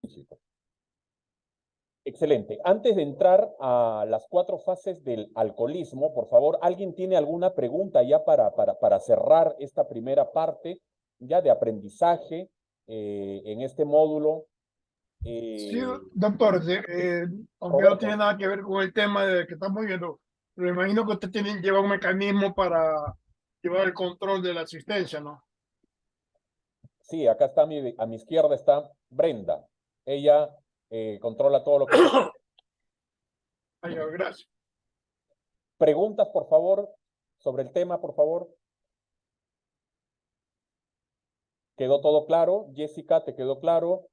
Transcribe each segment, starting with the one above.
físico. Excelente. Antes de entrar a las 4 fases del alcoholismo, por favor, ¿alguien tiene alguna pregunta ya para cerrar esta primera parte ya de aprendizaje en este módulo? Sí, doctor, aunque no tiene nada que ver con el tema que estamos viendo, pero imagino que usted lleva un mecanismo para llevar el control de la asistencia, ¿no? Sí, acá está a mi izquierda está Brenda. Ella controla todo lo que es. Ay, gracias. Preguntas, por favor, sobre el tema, por favor. ¿Quedó todo claro? Jessica, ¿te quedó claro?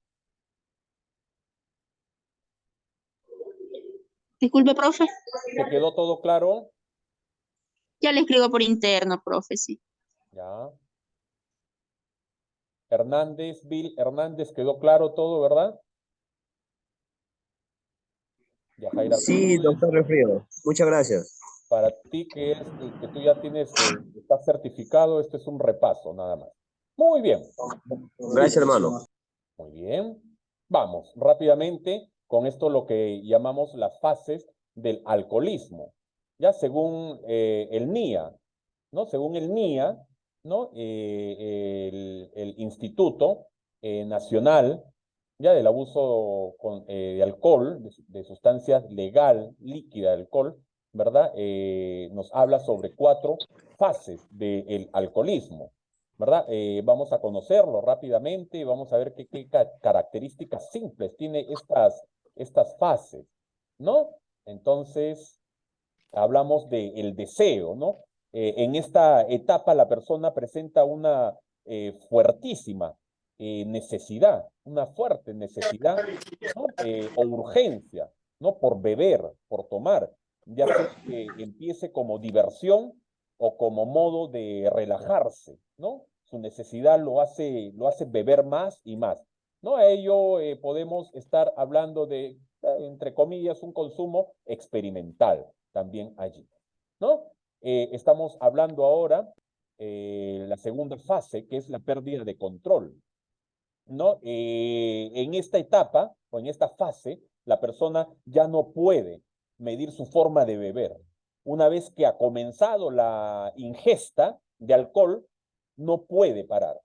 Disculpe, profe. ¿Te quedó todo claro? Ya le escribo por interno, profe, sí. Ya. Hernández, Bill Hernández, ¿quedó claro todo, verdad? Yajaira Sí, Bermúdez, doctor Refrío. Muchas gracias. para ti que tú ya tienes, estás certificado, este es un repaso, nada más. Muy bien. Gracias, hermano. Muy bien. Vamos rápidamente con esto lo que llamamos las fases del alcoholismo. Ya según el NIA, ¿no? Según el NIA, ¿no? El Instituto Nacional ya del abuso de alcohol, de sustancias legal, líquida de alcohol, ¿verdad? Nos habla sobre 4 fases del alcoholismo. ¿Verdad? Vamos a conocerlo rápidamente, vamos a ver qué características simples tiene estas fases, ¿no? Entonces, hablamos del deseo, ¿no? En esta etapa la persona presenta una fuertísima necesidad, una fuerte necesidad, ¿no? O urgencia, ¿no? Por beber, por tomar, ya sea que empiece como diversión o como modo de relajarse, ¿no? Su necesidad lo hace beber más y más, ¿no? A ello podemos estar hablando de, entre comillas, un consumo experimental también allí, ¿no? Estamos hablando ahora la segunda fase, que es la pérdida de control, ¿no? En esta etapa o en esta fase, la persona ya no puede medir su forma de beber. Una vez que ha comenzado la ingesta de alcohol, no puede parar.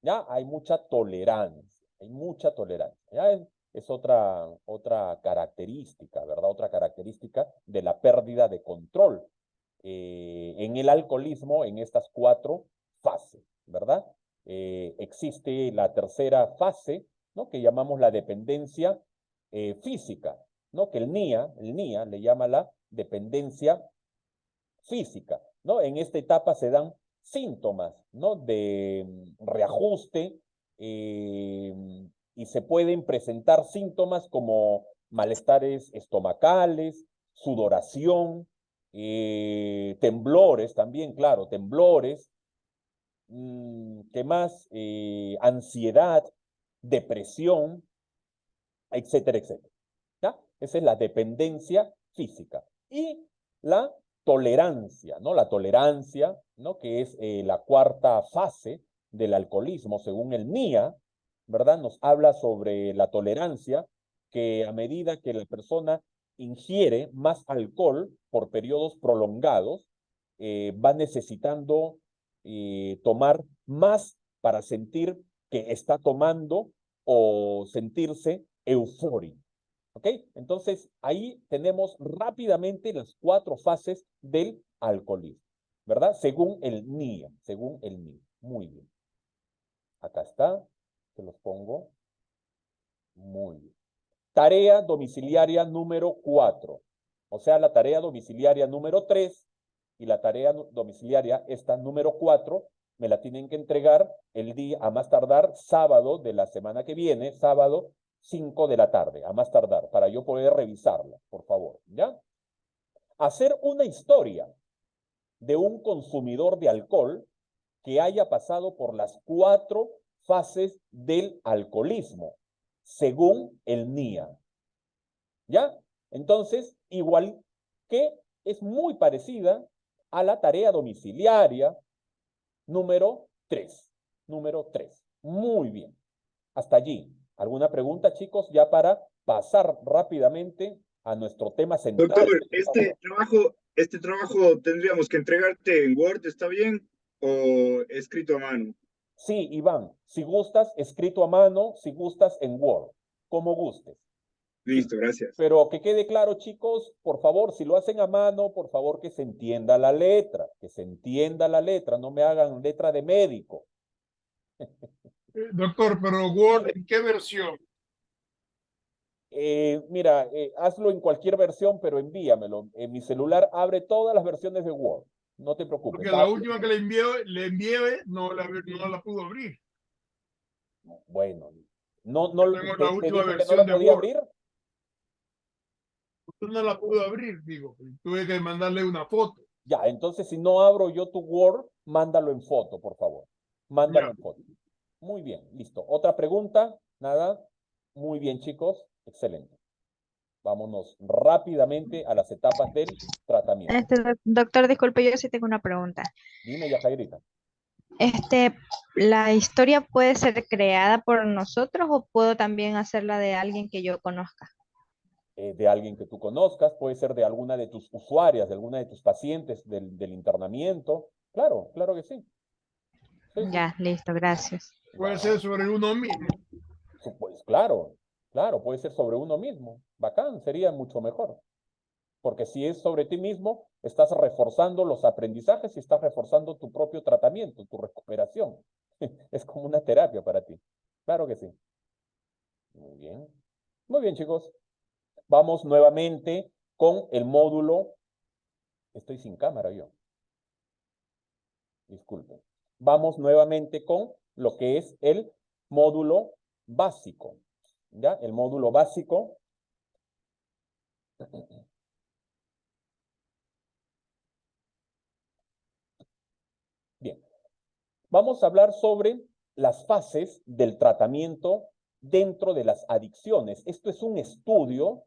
¿Ya? Hay mucha tolerancia, hay mucha tolerancia. ¿Ya? Es otra característica, ¿verdad? Otra característica de la pérdida de control en el alcoholismo en estas 4 fases, ¿verdad? Existe la tercera fase, ¿no? Que llamamos la dependencia física, ¿no? Que el NIA le llama la dependencia física, ¿no? En esta etapa se dan síntomas, ¿no? De reajuste y se pueden presentar síntomas como malestares estomacales, sudoración, temblores también, claro, temblores, ¿qué más? Ansiedad, depresión, etcétera, etcétera. ¿Ya? Esa es la dependencia física. Y la tolerancia, ¿no? La tolerancia, ¿no? Que es la cuarta fase del alcoholismo, según el NIA, ¿verdad? Nos habla sobre la tolerancia, que a medida que la persona ingiere más alcohol por periodos prolongados, va necesitando tomar más para sentir que está tomando o sentirse eufórico. ¿Ok? Entonces, ahí tenemos rápidamente las 4 fases del alcoholismo, ¿verdad? Según el NIA, según el NIA. Muy bien. Acá está, se los pongo. Muy bien. Tarea domiciliaria número 4. O sea, la tarea domiciliaria número 3 y la tarea domiciliaria, esta número 4, me la tienen que entregar el día, a más tardar, sábado de la semana que viene, sábado 5 de la tarde, a más tardar, para yo poder revisarla, por favor, ¿ya? Hacer una historia de un consumidor de alcohol que haya pasado por las 4 fases del alcoholismo, según el NIA. ¿Ya? Entonces, igual que es muy parecida a la tarea domiciliaria número 3. Número 3. Muy bien. Hasta allí. ¿Alguna pregunta, chicos? Ya para pasar rápidamente a nuestro tema central. Doctor, este trabajo tendríamos que entregarte en Word, ¿está bien? ¿O escrito a mano? Sí, Iván, si gustas, escrito a mano, si gustas en Word, como gustes. Listo, Sí, gracias. pero que quede claro, chicos, por favor, si lo hacen a mano, por favor que se entienda la letra, que se entienda la letra, no me hagan letra de médico. Doctor, pero Word, ¿en qué versión? Mira, hazlo en cualquier versión, pero envíamelo. En mi celular abre todas las versiones de Word. No te preocupes. Porque la última que le envié no la pudo abrir. Bueno, no, Yo tengo la te última dije que no versión lo de podía Word. abrir. Usted no la pudo abrir, digo. Tuve que mandarle una foto. Ya, entonces si no abro yo tu Word, mándalo en foto, por favor. Mándalo Ya. en foto. Muy bien, listo. ¿Otra pregunta? Nada. Muy bien, chicos. Excelente. Vámonos rápidamente a las etapas del tratamiento. Doctor, disculpe, yo sí tengo una pregunta. Dime, Yajairita. ¿La historia puede ser creada por nosotros o puedo también hacerla de alguien que yo conozca? De alguien que tú conozcas, puede ser de alguna de tus usuarias, de alguna de tus pacientes del internamiento. Claro, claro que sí. Sí, sí. Ya, listo, gracias. Puede ser sobre uno mismo. Pues claro, claro, puede ser sobre uno mismo. Bacán, sería mucho mejor. Porque si es sobre ti mismo, estás reforzando los aprendizajes y estás reforzando tu propio tratamiento, tu recuperación. Es como una terapia para ti. Claro que sí. Muy bien. Muy bien, chicos. Vamos nuevamente con el módulo. Estoy sin cámara yo. Disculpen. Vamos nuevamente con lo que es el módulo básico. ¿Ya? El módulo básico. Bien. Vamos a hablar sobre las fases del tratamiento dentro de las adicciones. Esto es un estudio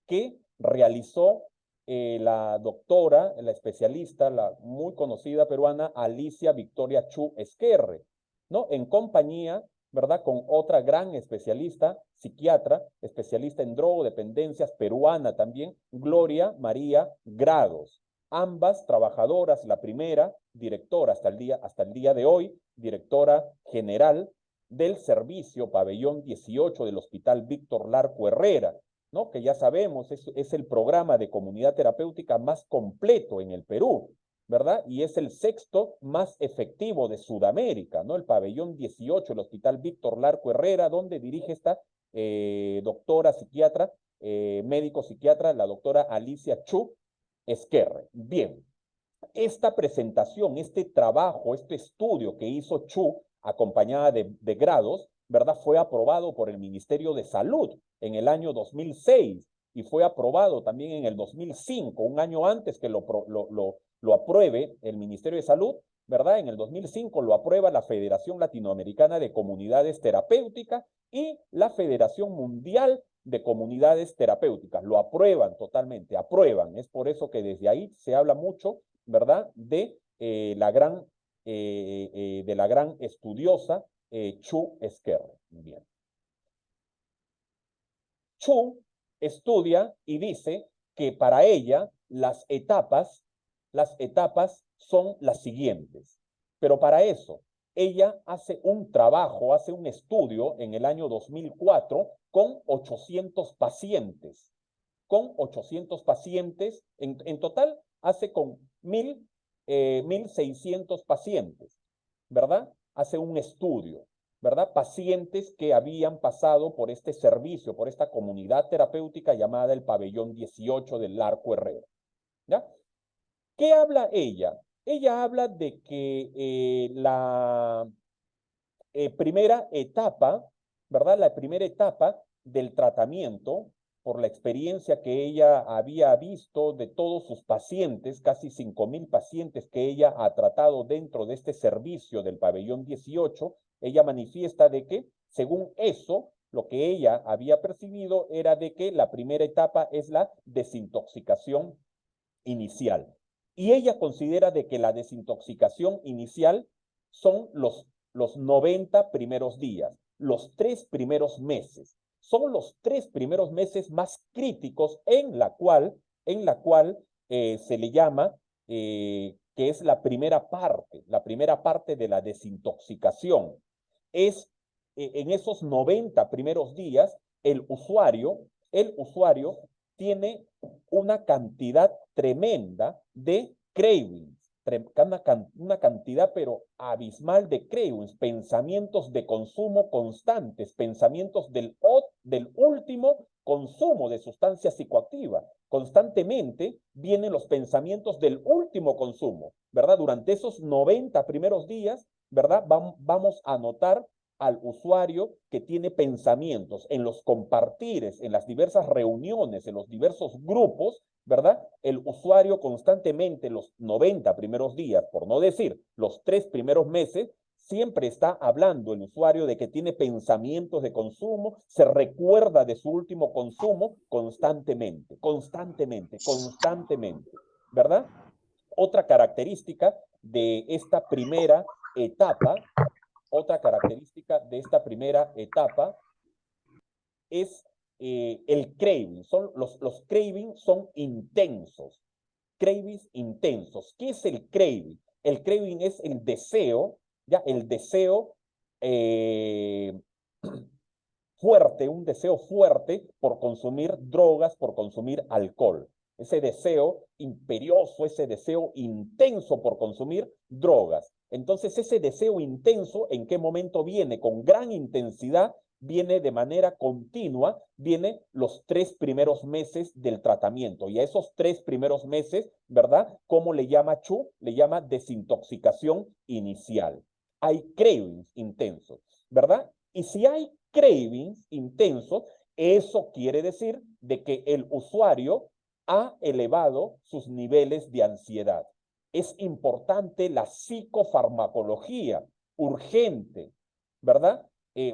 que realizó la doctora, la especialista, la muy conocida peruana, Alicia Victoria Chu Esquerre, ¿no? En compañía, ¿verdad? Con otra gran especialista, psiquiatra, especialista en drogodependencias, peruana también, Gloria María Grados. Ambas trabajadoras, la primera, directora hasta el día de hoy, directora general del servicio Pabellón 18 del Hospital Víctor Larco Herrera, ¿no? Que ya sabemos, es el programa de comunidad terapéutica más completo en el Perú, ¿verdad? Y es el sexto más efectivo de Sudamérica, ¿no? El Pabellón 18, el Hospital Víctor Larco Herrera, donde dirige esta doctora psiquiatra, médico psiquiatra, la doctora Alicia Chu Esquerre. Bien, esta presentación, este trabajo, este estudio que hizo Chu, acompañada de Grados, ¿verdad? Fue aprobado por el Ministerio de Salud en el año 2006 y fue aprobado también en el 2005, un año antes que lo apruebe el Ministerio de Salud, ¿verdad? En el 2005 lo aprueba la Federación Latinoamericana de Comunidades Terapéuticas y la Federación Mundial de Comunidades Terapéuticas. Lo aprueban totalmente, aprueban. Es por eso que desde ahí se habla mucho, ¿verdad? De la gran estudiosa Chu Esquerre. Bien. Chu estudia y dice que para ella las etapas son las siguientes. Pero para eso, ella hace un trabajo, hace un estudio en el año 2004 con 800 pacientes. Con 800 pacientes, en total hace con 1,600 pacientes, ¿verdad? Hace un estudio, ¿verdad? Pacientes que habían pasado por este servicio, por esta comunidad terapéutica llamada el Pabellón 18 del Larco Herrera, ¿ya? ¿Qué habla ella? Ella habla de que la primera etapa, ¿verdad? La primera etapa del tratamiento, por la experiencia que ella había visto de todos sus pacientes, casi 5,000 pacientes que ella ha tratado dentro de este servicio del Pabellón 18, ella manifiesta de que, según eso, lo que ella había percibido era de que la primera etapa es la desintoxicación inicial. Y ella considera de que la desintoxicación inicial son los 90 primeros días. los 3 primeros meses. Son los 3 primeros meses más críticos en la cual se le llama, que es la primera parte de la desintoxicación. Es en esos 90 primeros días, el usuario tiene una cantidad tremenda de cravings, una cantidad pero abismal de cravings, pensamientos de consumo constantes, pensamientos del último consumo de sustancia psicoactiva. Constantemente vienen los pensamientos del último consumo, ¿verdad? Durante esos 90 primeros días, ¿verdad? Vamos a notar al usuario que tiene pensamientos en los compartires, en las diversas reuniones, en los diversos grupos, ¿verdad? El usuario constantemente los 90 primeros días, por no decir los 3 primeros meses, siempre está hablando el usuario de que tiene pensamientos de consumo, se recuerda de su último consumo constantemente, ¿verdad? Otra característica de esta primera etapa es el craving. Los cravings son intensos. Cravings intensos. ¿Qué es el craving? El craving es el deseo, ¿ya? El deseo fuerte, un deseo fuerte por consumir drogas, por consumir alcohol. Ese deseo imperioso, ese deseo intenso por consumir drogas. Entonces, ese deseo intenso, ¿en qué momento viene? Con gran intensidad, viene de manera continua, viene los 3 primeros meses del tratamiento. Y a esos 3 primeros meses, ¿verdad? ¿Cómo le llama Chu? Le llama desintoxicación inicial. Hay cravings intensos, ¿verdad? Y si hay cravings intensos, eso quiere decir de que el usuario ha elevado sus niveles de ansiedad. Es importante la psicofarmacología, urgente, ¿verdad?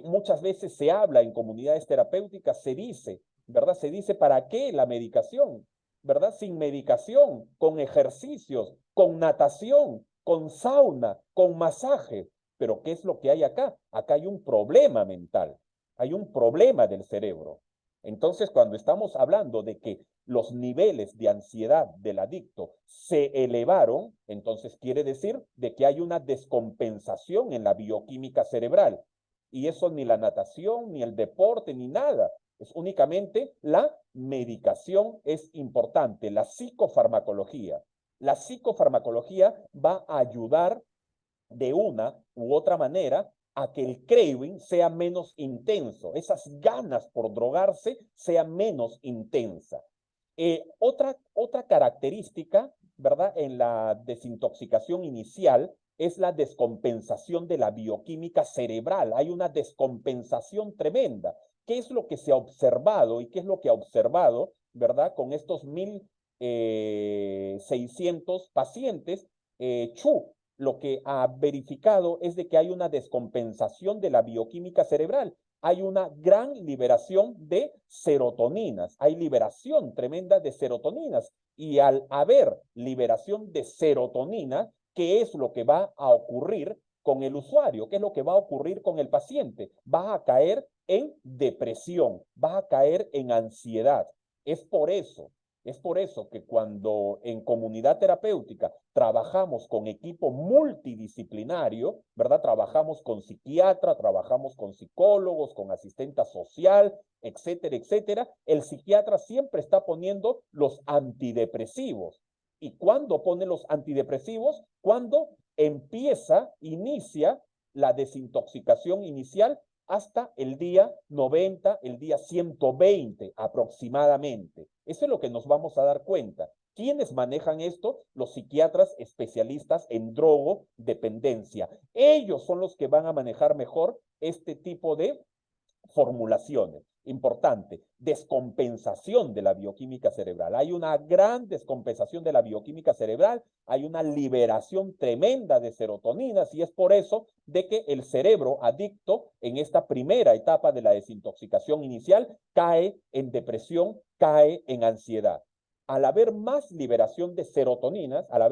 Muchas veces se habla en comunidades terapéuticas, se dice, ¿verdad? Se dice, ¿para qué la medicación? ¿Verdad? Sin medicación, con ejercicios, con natación, con sauna, con masaje. Pero ¿qué es lo que hay acá? Acá hay un problema mental, hay un problema del cerebro. Entonces, cuando estamos hablando de que los niveles de ansiedad del adicto se elevaron, entonces quiere decir de que hay una descompensación en la bioquímica cerebral. Y eso ni la natación, ni el deporte, ni nada. Es únicamente la medicación es importante, la psicofarmacología. La psicofarmacología va a ayudar de una u otra manera a que el craving sea menos intenso, esas ganas por drogarse sea menos intensa. Otra característica, ¿verdad? En la desintoxicación inicial es la descompensación de la bioquímica cerebral. Hay una descompensación tremenda. ¿Qué es lo que se ha observado y qué es lo que ha observado, ¿verdad? Con estos 1,600 pacientes, Chu lo que ha verificado es de que hay una descompensación de la bioquímica cerebral. Hay una gran liberación de serotoninas. Hay liberación tremenda de serotoninas. Y al haber liberación de serotonina, ¿qué es lo que va a ocurrir con el usuario? ¿Qué es lo que va a ocurrir con el paciente? Va a caer en depresión, va a caer en ansiedad. Es por eso que cuando en comunidad terapéutica trabajamos con equipo multidisciplinario, ¿verdad? Trabajamos con psiquiatra, trabajamos con psicólogos, con asistenta social, etcétera, etcétera. El psiquiatra siempre está poniendo los antidepresivos. ¿Y cuándo pone los antidepresivos? Cuando inicia la desintoxicación inicial hasta el día 90, el día 120 aproximadamente. Eso es lo que nos vamos a dar cuenta. ¿Quiénes manejan esto? Los psiquiatras especialistas en drogodependencia. Ellos son los que van a manejar mejor este tipo de formulaciones. Importante, descompensación de la bioquímica cerebral. Hay una gran descompensación de la bioquímica cerebral, hay una liberación tremenda de serotoninas y es por eso de que el cerebro adicto en esta primera etapa de la desintoxicación inicial cae en depresión, cae en ansiedad. Al haber más liberación de serotoninas, va a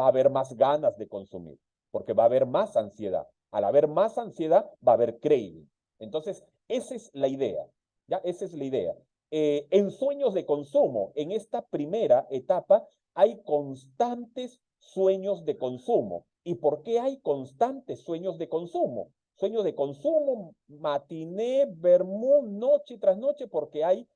haber más ganas de consumir, porque va a haber más ansiedad. Al haber más ansiedad, va a haber craving. Entonces, esa es la idea. ¿Ya? Esa es la idea. En sueños de consumo, en esta primera etapa, hay constantes sueños de consumo. ¿Y por qué hay constantes sueños de consumo? Sueños de consumo, matiné, vermú, noche tras noche, porque hay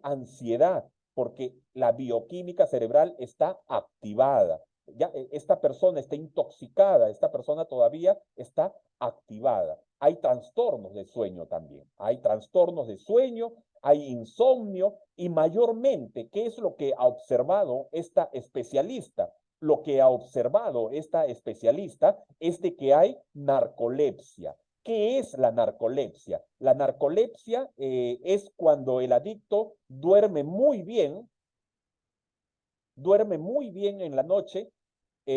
ansiedad, porque la bioquímica cerebral está activada. Ya esta persona está intoxicada, esta persona todavía está activada. Hay trastornos de sueño también. Hay trastornos de sueño, hay insomnio y mayormente, ¿qué es lo que ha observado esta especialista? Lo que ha observado esta especialista es de que hay narcolepsia. ¿Qué es la narcolepsia? La narcolepsia es cuando el adicto duerme muy bien en la noche,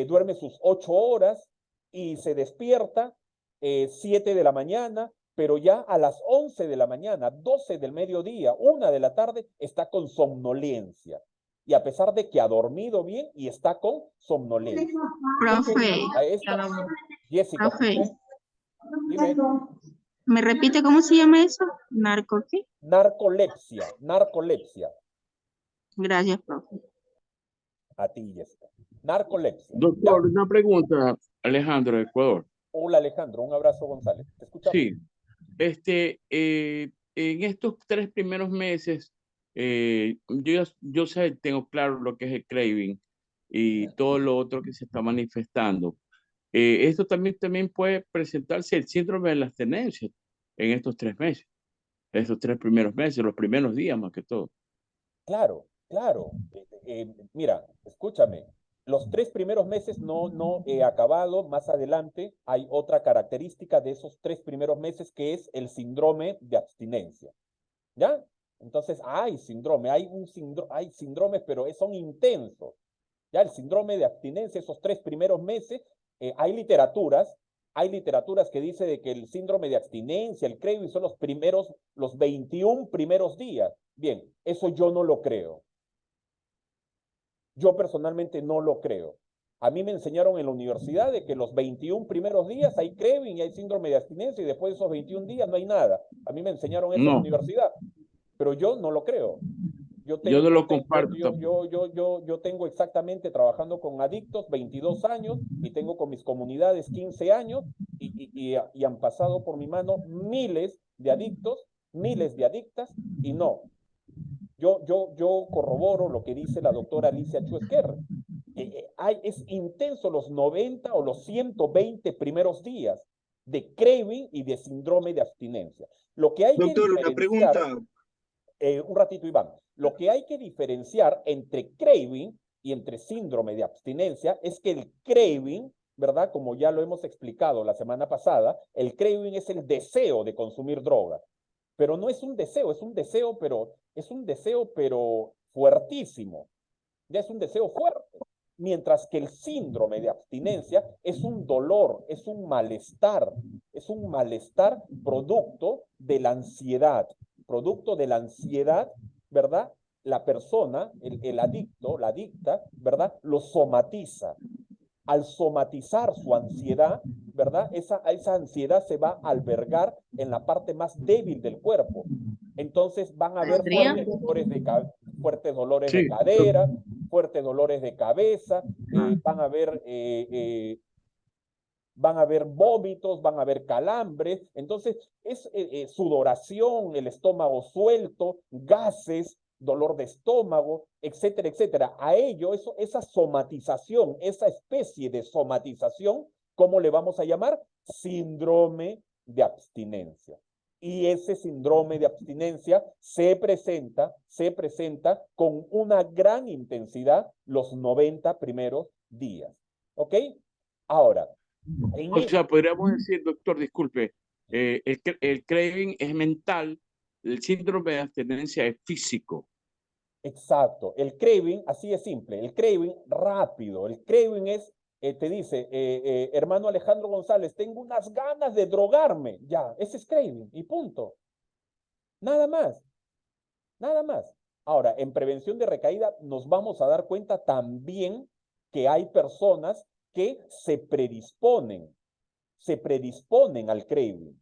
duerme sus 8 horas y se despierta 7 de la mañana, pero ya a las 11 de la mañana, 12 del mediodía, 1 de la tarde, está con somnolencia. Y a pesar de que ha dormido bien y está con somnolencia. Profe, A esta, Jessica, profe, dime, ¿me repite cómo se llama eso? ¿Narco qué? narcolepsia. Gracias, profe. A ti, Jessica. Narcolepsia. Doctor, ¿Ya? una pregunta, Alejandro de Ecuador. Hola, Alejandro. Un abrazo, González. ¿Te escuchamos? Sí, en estos 3 primeros meses, yo sé, tengo claro lo que es el craving y todo lo otro que se está manifestando. Esto también puede presentarse el síndrome de la abstinencia en estos 3 meses, estos 3 primeros meses, los primeros días más que todo. Claro, claro. Mira, escúchame. Los 3 primeros meses no he acabado. Más adelante hay otra característica de esos 3 primeros meses que es el síndrome de abstinencia. ¿Ya? Entonces, hay síndromes, pero son intensos. Ya el síndrome de abstinencia, esos 3 primeros meses, hay literaturas que dice de que el síndrome de abstinencia, el craving, son los 21 primeros días. Bien, eso yo no lo creo. Yo personalmente no lo creo. A mí me enseñaron en la universidad de que los 21 primeros días hay craving y hay síndrome de abstinencia y después de esos 21 días no hay nada. A mí me enseñaron eso en la No, universidad, pero yo no lo creo. yo no lo comparto tampoco. Yo tengo exactamente trabajando con adictos 22 años y tengo con mis comunidades 15 años y han pasado por mi mano miles de adictos, miles de adictas y no. Yo corroboro lo que dice la doctora Alicia Chuesquer. Es intenso los 90 o los 120 primeros días de craving y de síndrome de abstinencia. Lo que hay Doctor, que una diferenciar, pregunta. un ratito, Iván. Lo que hay que diferenciar entre craving y entre síndrome de abstinencia es que el craving, ¿verdad? Como ya lo hemos explicado la semana pasada, el craving es el deseo de consumir droga. Pero no es un deseo, es un deseo, pero fuertísimo. Ya es un deseo fuerte. Mientras que el síndrome de abstinencia es un dolor, es un malestar producto de la ansiedad, ¿verdad? La persona, el adicto, la adicta, ¿verdad? Lo somatiza. Al somatizar su ansiedad, ¿verdad? Esa ansiedad se va a albergar en la parte más débil del cuerpo. Entonces van a haber fuertes dolores de Sí, cadera, fuertes dolores de cabeza, van a haber vómitos, van a haber calambres. Entonces es sudoración, el estómago suelto, gases, dolor de estómago, etcétera, etcétera. A ello, esa somatización, esa especie de somatización, ¿cómo le vamos a llamar? Síndrome de abstinencia. Y ese síndrome de abstinencia se presenta con una gran intensidad los 90 primeros días. ¿Ok? Ahora, o sea, podríamos decir, doctor, disculpe, el craving es mental, el síndrome de abstinencia es físico. exacto. El craving, así es simple. El craving rápido. El craving es, te dice, hermano Alejandro González, tengo unas ganas de drogarme. Ya, ese es craving y punto. Nada más. Nada más. Ahora, en prevención de recaída nos vamos a dar cuenta también que hay personas que se predisponen se predisponen al craving.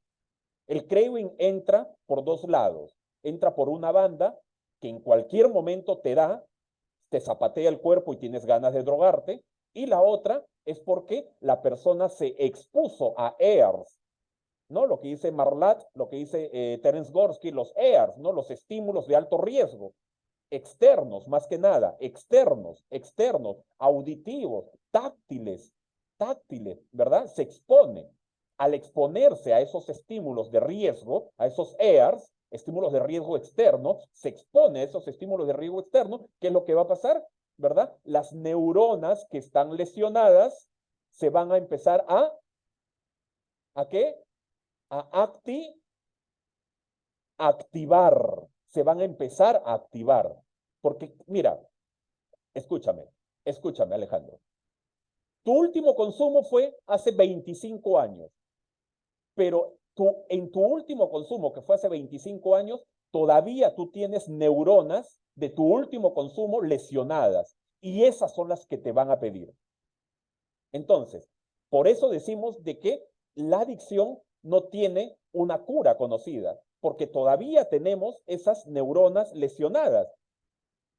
El craving entra por dos lados. Entra por una banda que en cualquier momento te zapatea el cuerpo y tienes ganas de drogarte. Y la otra es porque la persona se expuso a EARs, ¿no? Lo que dice Marlatt, lo que dice Terence Gorski, los EARs, ¿no? Los estímulos de alto riesgo. Externos, más que nada, externos, auditivos, táctiles, ¿verdad? Se expone. Al exponerse a esos estímulos de riesgo, a esos EARs, estímulos de riesgo externo, se expone a esos estímulos de riesgo externo, ¿qué es lo que va a pasar? ¿Verdad? Las neuronas que están lesionadas se van a empezar ¿a qué? A activar. Se van a empezar a activar. Porque, mira, escúchame, Alejandro. Tu último consumo fue hace 25 años, pero en tu último consumo, que fue hace 25 años, todavía tú tienes neuronas de tu último consumo lesionadas, y esas son las que te van a pedir. Entonces, por eso decimos de que la adicción no tiene una cura conocida, porque todavía tenemos esas neuronas lesionadas.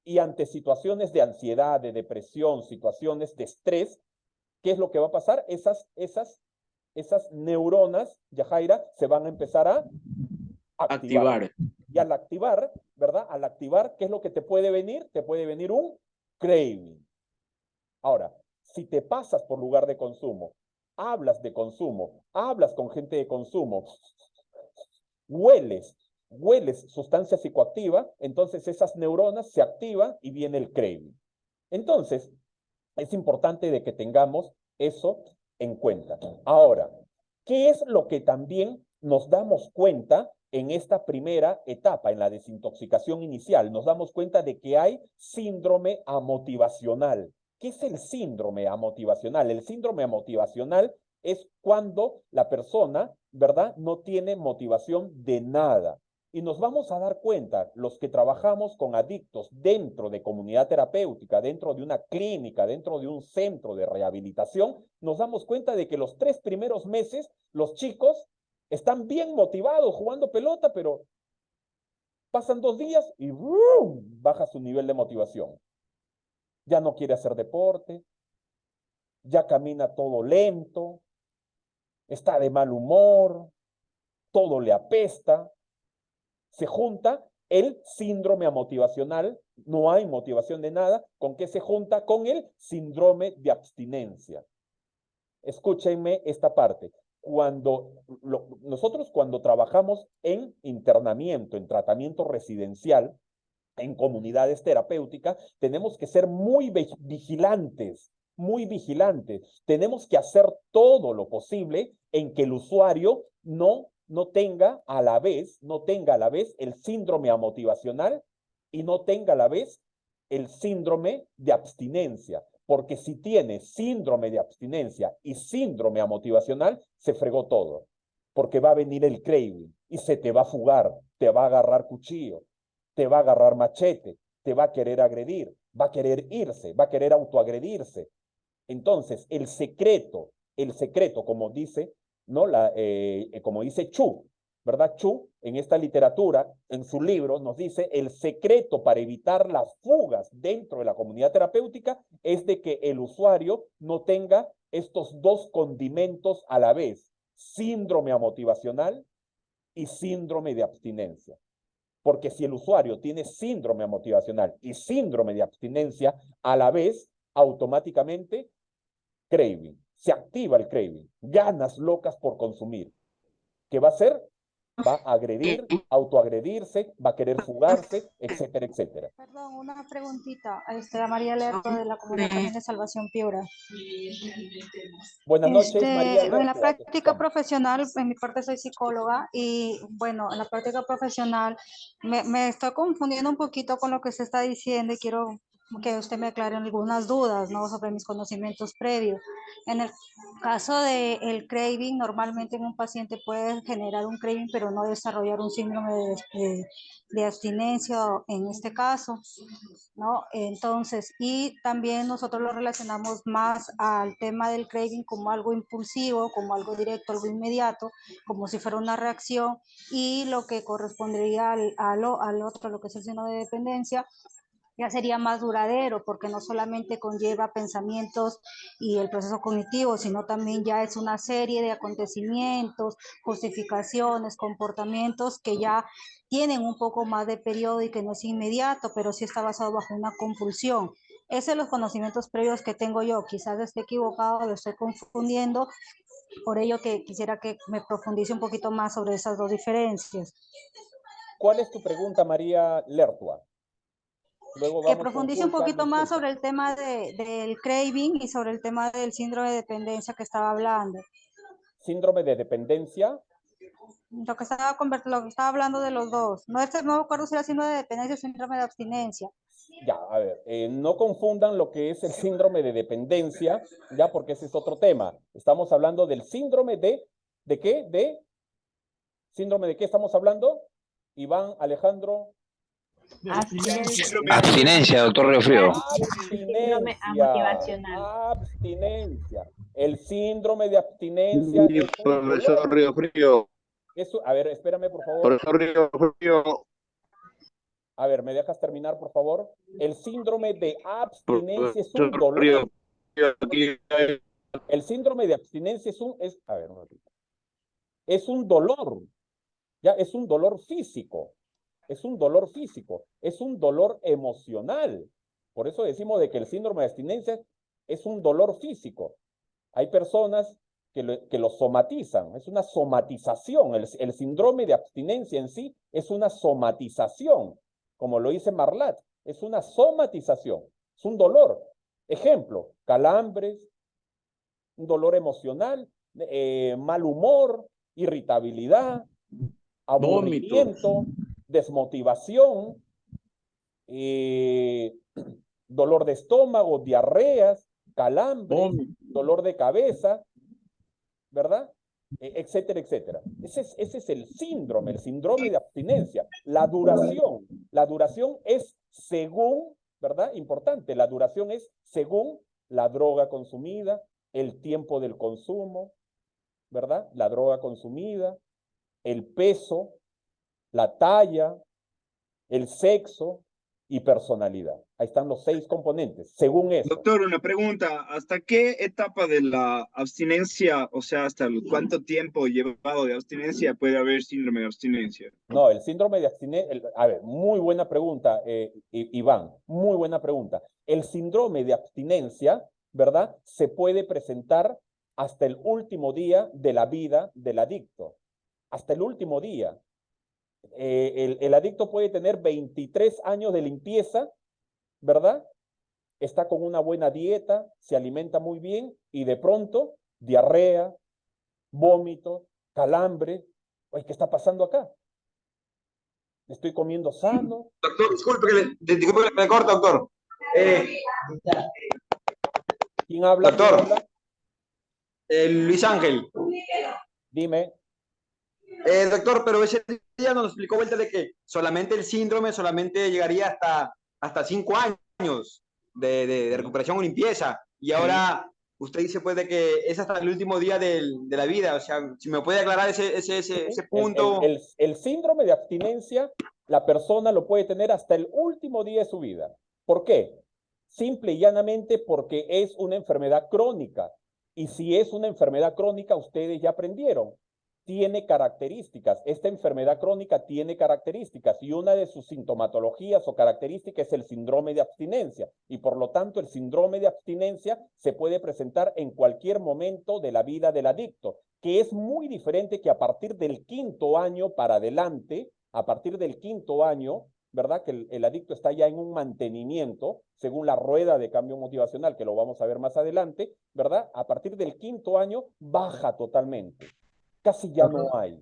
Y ante situaciones de ansiedad, de depresión, situaciones de estrés, ¿qué es lo que va a pasar? Esas neuronas, Yajaira, se van a empezar a activar. Y al activar, ¿verdad? Al activar, ¿qué es lo que te puede venir? Te puede venir un craving. Ahora, si te pasas por lugar de consumo, hablas de consumo, hablas con gente de consumo, hueles sustancia psicoactiva, entonces esas neuronas se activan y viene el craving. Entonces, es importante de que tengamos eso en cuenta. Ahora, ¿qué es lo que también nos damos cuenta en esta primera etapa, en la desintoxicación inicial? Nos damos cuenta de que hay síndrome amotivacional. ¿Qué es el síndrome amotivacional? El síndrome amotivacional es cuando la persona, ¿verdad?, no tiene motivación de nada. Y nos vamos a dar cuenta, los que trabajamos con adictos dentro de comunidad terapéutica, dentro de una clínica, dentro de un centro de rehabilitación, nos damos cuenta de que los 3 primeros meses los chicos están bien motivados jugando pelota, pero pasan 2 días y baja su nivel de motivación. Ya no quiere hacer deporte, ya camina todo lento, está de mal humor, todo le apesta. Se junta el síndrome amotivacional, no hay motivación de nada. ¿Con qué se junta? Con el síndrome de abstinencia. Escúchenme esta parte. Nosotros cuando trabajamos en internamiento, en tratamiento residencial, en comunidades terapéuticas, tenemos que ser muy vigilantes, muy vigilantes. Tenemos que hacer todo lo posible en que el usuario no tenga a la vez el síndrome amotivacional y no tenga a la vez el síndrome de abstinencia. Porque si tiene síndrome de abstinencia y síndrome amotivacional, se fregó todo. Porque va a venir el craving y se te va a fugar, te va a agarrar cuchillo, te va a agarrar machete, te va a querer agredir, va a querer irse, va a querer autoagredirse. Entonces, el secreto, como dice, ¿no? Como dice Chu, ¿verdad? Chu, en esta literatura, en su libro, nos dice, el secreto para evitar las fugas dentro de la comunidad terapéutica es de que el usuario no tenga estos 2 condimentos a la vez, síndrome amotivacional y síndrome de abstinencia. Porque si el usuario tiene síndrome amotivacional y síndrome de abstinencia a la vez, automáticamente craving, se activa el craving, ganas locas por consumir. ¿Qué va a hacer? Va a agredir, autoagredirse, va a querer fugarse, etcétera, etcétera. Perdón, una preguntita. A María Lerdo de la comunidad también de Salvación Piura. Buenas noches, María Lerdo. En la práctica profesional, en mi parte soy psicóloga y bueno, en la práctica profesional me estoy confundiendo un poquito con lo que se está diciendo y quiero que usted me aclare algunas dudas, ¿no? Sobre mis conocimientos previos. En el caso del craving, normalmente en un paciente puede generar un craving, pero no desarrollar un síndrome de abstinencia en este caso, ¿no? Entonces, y también nosotros lo relacionamos más al tema del craving como algo impulsivo, como algo directo, algo inmediato, como si fuera una reacción, y lo que correspondería al otro, lo que es el síndrome de dependencia, ya sería más duradero, porque no solamente conlleva pensamientos y el proceso cognitivo, sino también ya es una serie de acontecimientos, justificaciones, comportamientos que ya tienen un poco más de periodo y que no es inmediato, pero sí está basado bajo una compulsión. Esos son los conocimientos previos que tengo yo. Quizás esté equivocado, lo estoy confundiendo, por ello que quisiera que me profundice un poquito más sobre esas dos diferencias. ¿Cuál es tu pregunta, María Lertua? Luego Que vamos profundice un consulta, poquito más consulta. sobre el tema del craving y sobre el tema del síndrome de dependencia que estaba hablando. Síndrome de dependencia. Lo que estaba hablando de los dos. No me acuerdo si era síndrome de dependencia o síndrome de abstinencia. Ya, a ver, no confundan lo que es el síndrome de dependencia, ya, porque ese es otro tema. Estamos hablando del síndrome ¿de qué? ¿Síndrome de qué estamos hablando? Iván, Alejandro. Abstinencia, doctor Riofrío. Síndrome motivacional. Abstinencia. El síndrome de abstinencia es un Profesor dolor. Riofrío. Eso, a ver, espérame, por favor. Profesor Riofrío. A ver, ¿me dejas terminar, por favor? El síndrome de abstinencia es un Profesor dolor. Riofrío. El síndrome de abstinencia a ver, un ratito. Es un dolor. Ya, es un dolor físico. Es un dolor físico. Es un dolor emocional. Por eso decimos de que el síndrome de abstinencia es un dolor físico. Hay personas que lo somatizan. Es una somatización. El síndrome de abstinencia en sí es una somatización. Como lo dice Marlat, es una somatización. Es un dolor. Ejemplo, calambres, un dolor emocional, mal humor, irritabilidad, aburrimiento, desmotivación, dolor de estómago, diarreas, calambres, dolor de cabeza, ¿verdad? Etcétera, etcétera. Ese es el síndrome de abstinencia. La duración es según, ¿verdad? Importante, la duración es según la droga consumida, el tiempo del consumo, ¿verdad? La droga consumida, el peso, la talla, el sexo y personalidad. Ahí están los 6 componentes, según eso. Doctor, una pregunta. ¿Hasta qué etapa de la abstinencia, o sea, hasta cuánto tiempo llevado de abstinencia puede haber síndrome de abstinencia? No, el síndrome de abstinencia, a ver, muy buena pregunta, Iván, muy buena pregunta. El síndrome de abstinencia, ¿verdad? Se puede presentar hasta el último día de la vida del adicto. Hasta el último día. El adicto puede tener 23 años de limpieza, ¿verdad? Está con una buena dieta, se alimenta muy bien y de pronto diarrea, vómito, calambre. Oye, ¿qué está pasando acá? Estoy comiendo sano. Doctor, disculpe que me corta, doctor. ¿Quién habla? Doctor. ¿Quién habla? Luis Ángel. Dime. Doctor, pero ese día nos explicó vuelta de que solamente el síndrome llegaría hasta 5 años de recuperación o limpieza. Y ahora usted dice pues de que es hasta el último día de la vida. O sea, si me puede aclarar ese punto. El síndrome de abstinencia, la persona lo puede tener hasta el último día de su vida. ¿Por qué? Simple y llanamente porque es una enfermedad crónica. Y si es una enfermedad crónica, ustedes ya aprendieron. Tiene características. Esta enfermedad crónica tiene características y una de sus sintomatologías o características es el síndrome de abstinencia y por lo tanto el síndrome de abstinencia se puede presentar en cualquier momento de la vida del adicto, que es muy diferente que a partir del 5º año para adelante, a partir del 5º año, ¿verdad? Que el adicto está ya en un mantenimiento, según la rueda de cambio motivacional, que lo vamos a ver más adelante, ¿verdad? A partir del 5º año baja totalmente. Casi ya no hay,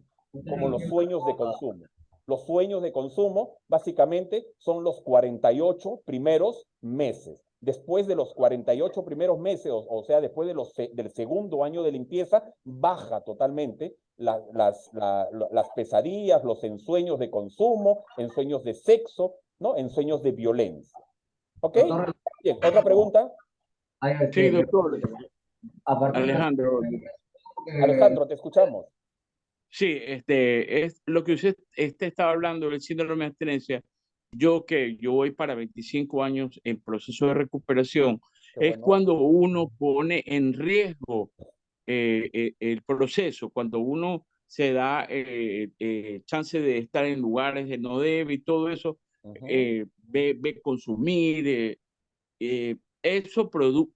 como los sueños de consumo. Los sueños de consumo básicamente son los 48 primeros meses. Después de los 48 primeros meses, o sea, después de del segundo año de limpieza, baja totalmente las pesadillas, los ensueños de consumo, ensueños de sexo, ¿no? Ensueños de violencia. ¿Ok? Bien, ¿otra pregunta? Sí, doctor. Alejandro. Alejandro, te escuchamos. Sí, es lo que usted estaba hablando del síndrome de abstinencia. Yo voy para 25 años en proceso de recuperación. Qué Es bueno. cuando uno pone en riesgo el proceso, cuando uno se da chance de estar en lugares que no debe y todo eso, ve consumir, eso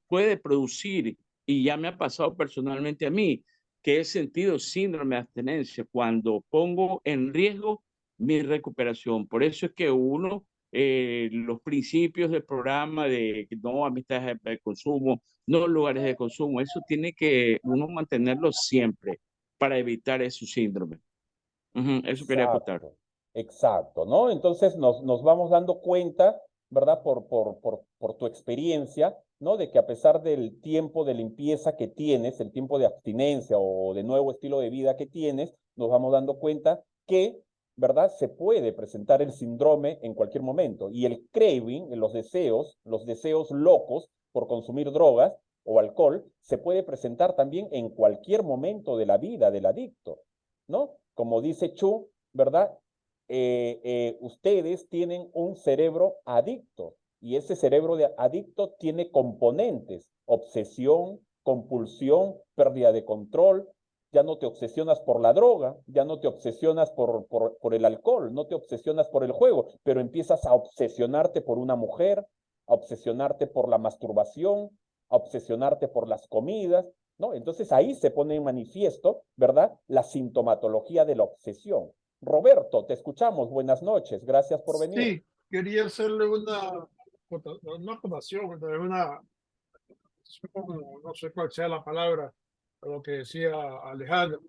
puede producir, y ya me ha pasado personalmente a mí, que he sentido síndrome de abstinencia cuando pongo en riesgo mi recuperación. Por eso es que los principios del programa de no amistades de consumo, no lugares de consumo, eso tiene que uno mantenerlo siempre para evitar ese síndrome. Eso quería contar. Exacto, ¿no? Entonces nos vamos dando cuenta, ¿verdad? Por tu experiencia, ¿no? De que a pesar del tiempo de limpieza que tienes, el tiempo de abstinencia o de nuevo estilo de vida que tienes, nos vamos dando cuenta que, ¿verdad? Se puede presentar el síndrome en cualquier momento. Y el craving, los deseos locos por consumir drogas o alcohol, se puede presentar también en cualquier momento de la vida del adicto, ¿no? Como dice Chu, ¿verdad? Ustedes tienen un cerebro adicto y ese cerebro de adicto tiene componentes, obsesión, compulsión, pérdida de control. Ya no te obsesionas por la droga, ya no te obsesionas por el alcohol, no te obsesionas por el juego, pero empiezas a obsesionarte por una mujer, a obsesionarte por la masturbación, a obsesionarte por las comidas, ¿no? Entonces ahí se pone en manifiesto, ¿verdad? La sintomatología de la obsesión. Roberto, te escuchamos. Buenas noches. Gracias por venir. Sí, quería hacerle una acotación, no sé cuál sea la palabra, a lo que decía Alejandro.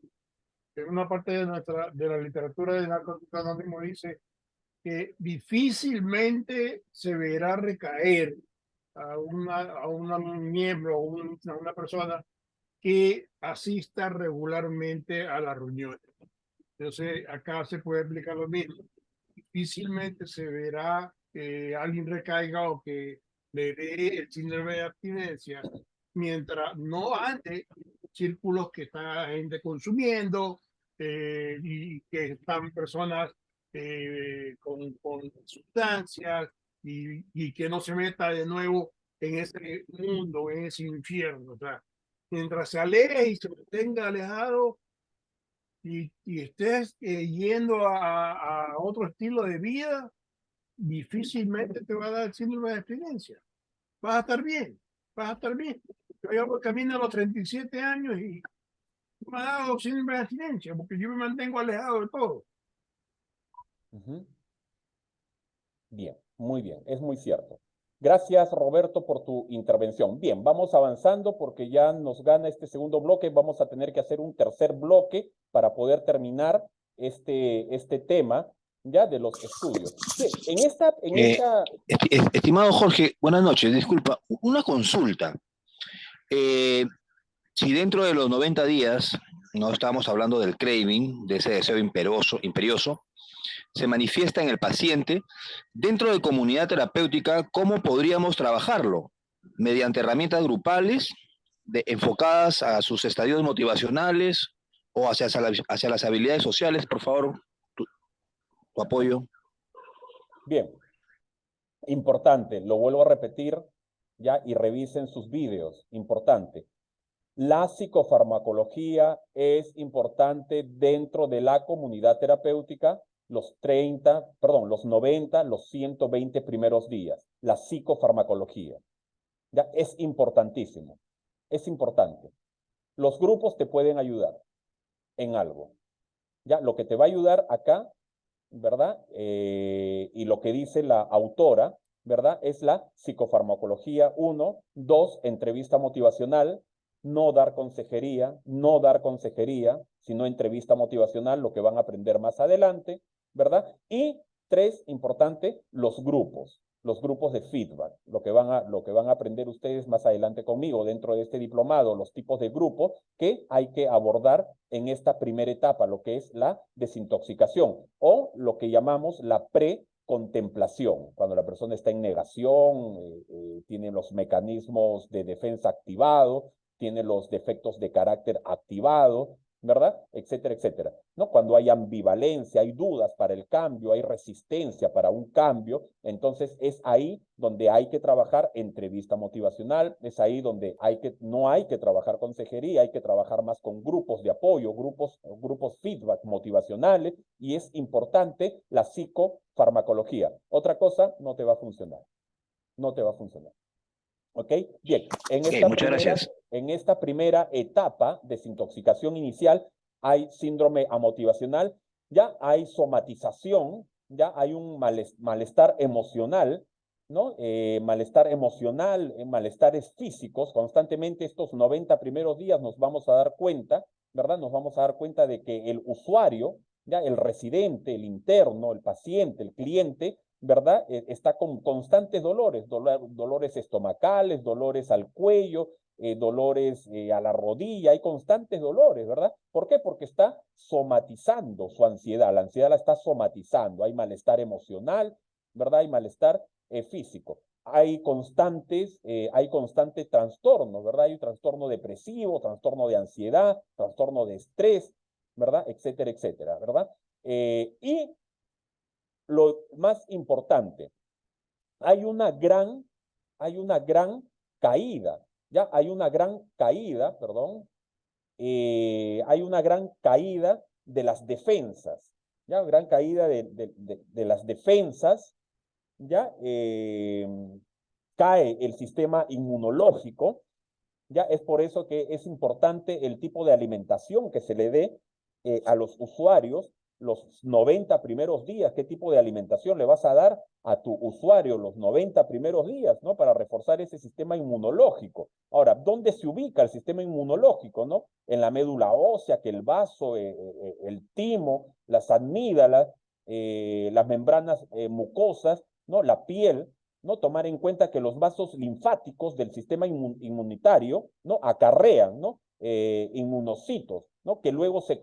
En una parte de la literatura de Narcóticos Anónimos dice que difícilmente se verá recaer a un miembro, a una persona que asista regularmente a las reuniones. Entonces, acá se puede aplicar lo mismo. Difícilmente se verá que alguien recaiga o que le dé el síndrome de abstinencia mientras no ande círculos que está gente consumiendo y que están personas con sustancias y que no se meta de nuevo en ese mundo, en ese infierno. O sea, mientras se aleje y se mantenga alejado y estés yendo a otro estilo de vida, difícilmente te va a dar el síndrome de abstinencia. Vas a estar bien, vas a estar bien. Yo llevo camino a los 37 años y me ha dado síndrome de abstinencia porque yo me mantengo alejado de todo. Bien, muy bien, es muy cierto. Gracias, Roberto, por tu intervención. Bien, vamos avanzando porque ya nos gana este segundo bloque. Vamos a tener que hacer un tercer bloque para poder terminar este tema ya de los estudios. Bien, Estimado Jorge, buenas noches. Disculpa, una consulta. Si dentro de los 90 días, no estamos hablando del craving, de ese deseo imperioso, se manifiesta en el paciente, dentro de comunidad terapéutica, ¿cómo podríamos trabajarlo? ¿Mediante herramientas grupales enfocadas a sus estadios motivacionales o hacia las habilidades sociales? Por favor, tu apoyo. Bien, importante, lo vuelvo a repetir ya y revisen sus vídeos, importante. La psicofarmacología es importante dentro de la comunidad terapéutica los 90, los 120 primeros días. La psicofarmacología. Ya es importantísimo. Es importante. Los grupos te pueden ayudar en algo. Ya, lo que te va a ayudar acá, ¿verdad? Y lo que dice la autora, ¿verdad? Es la psicofarmacología 1, 2, entrevista motivacional, no dar consejería, sino entrevista motivacional, lo que van a aprender más adelante. ¿verdad? Y 3, importante, los grupos de feedback, lo que van a aprender ustedes más adelante conmigo dentro de este diplomado, los tipos de grupos que hay que abordar en esta primera etapa, lo que es la desintoxicación o lo que llamamos la precontemplación, cuando la persona está en negación, tiene los mecanismos de defensa activados, tiene los defectos de carácter activados, ¿verdad? Etcétera, etcétera, ¿no? Cuando hay ambivalencia, hay dudas para el cambio, hay resistencia para un cambio, entonces es ahí donde hay que trabajar entrevista motivacional, es ahí donde no hay que trabajar consejería, hay que trabajar más con grupos de apoyo, grupos feedback motivacionales, y es importante la psicofarmacología. Otra cosa no te va a funcionar, no te va a funcionar. ¿Ok? Bien, Muchas gracias. En esta primera etapa de desintoxicación inicial hay síndrome amotivacional, ya hay somatización, ya hay un malestar emocional, ¿no? Malestar emocional, malestares físicos, constantemente estos 90 primeros días nos vamos a dar cuenta, ¿verdad? Nos vamos a dar cuenta de que el usuario, ya el residente, el interno, el paciente, el cliente, ¿verdad? Está con constantes dolores, dolores estomacales, dolores al cuello, dolores a la rodilla, hay constantes dolores, ¿verdad? ¿Por qué? Porque está somatizando su ansiedad, la ansiedad la está somatizando, hay malestar emocional, ¿verdad? Hay malestar físico. Hay constantes trastornos, ¿verdad? Hay un trastorno depresivo, trastorno de ansiedad, trastorno de estrés, ¿verdad? Etcétera, etcétera, ¿verdad? Y lo más importante, hay una gran caída, ¿ya? Hay una gran caída, perdón, hay una gran caída de las defensas, ¿ya? Gran caída de las defensas, ¿ya? Cae el sistema inmunológico, ¿ya? Es por eso que es importante el tipo de alimentación que se le dé a los usuarios los 90 primeros días, qué tipo de alimentación le vas a dar a tu usuario los 90 primeros días, ¿no? Para reforzar ese sistema inmunológico. Ahora, ¿dónde se ubica el sistema inmunológico, no? En la médula ósea, que el vaso, el timo, las amígdalas, las membranas mucosas, ¿no? La piel, ¿no? Tomar en cuenta que los vasos linfáticos del sistema inmunitario, ¿no? Acarrean, ¿no? Inmunocitos, ¿no? Que luego se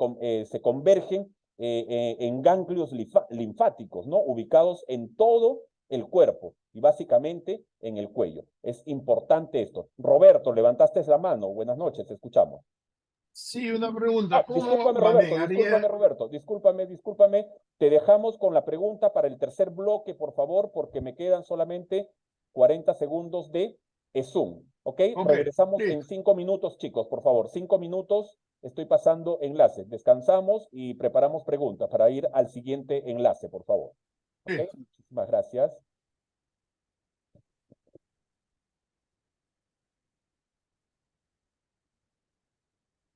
convergen en ganglios linfáticos, ¿no? Ubicados en todo el cuerpo y básicamente en el cuello. Es importante esto. Roberto, levantaste la mano. Buenas noches, te escuchamos. Sí, una pregunta. ¿Cómo Discúlpame, Roberto, discúlpame. Te dejamos con la pregunta para el tercer bloque, por favor, porque me quedan solamente 40 segundos de Zoom. ¿Ok? Regresamos en 5 minutos, chicos, por favor. 5 minutos. Estoy pasando enlace. Descansamos y preparamos preguntas para ir al siguiente enlace, por favor. ¿Ok? Muchísimas gracias.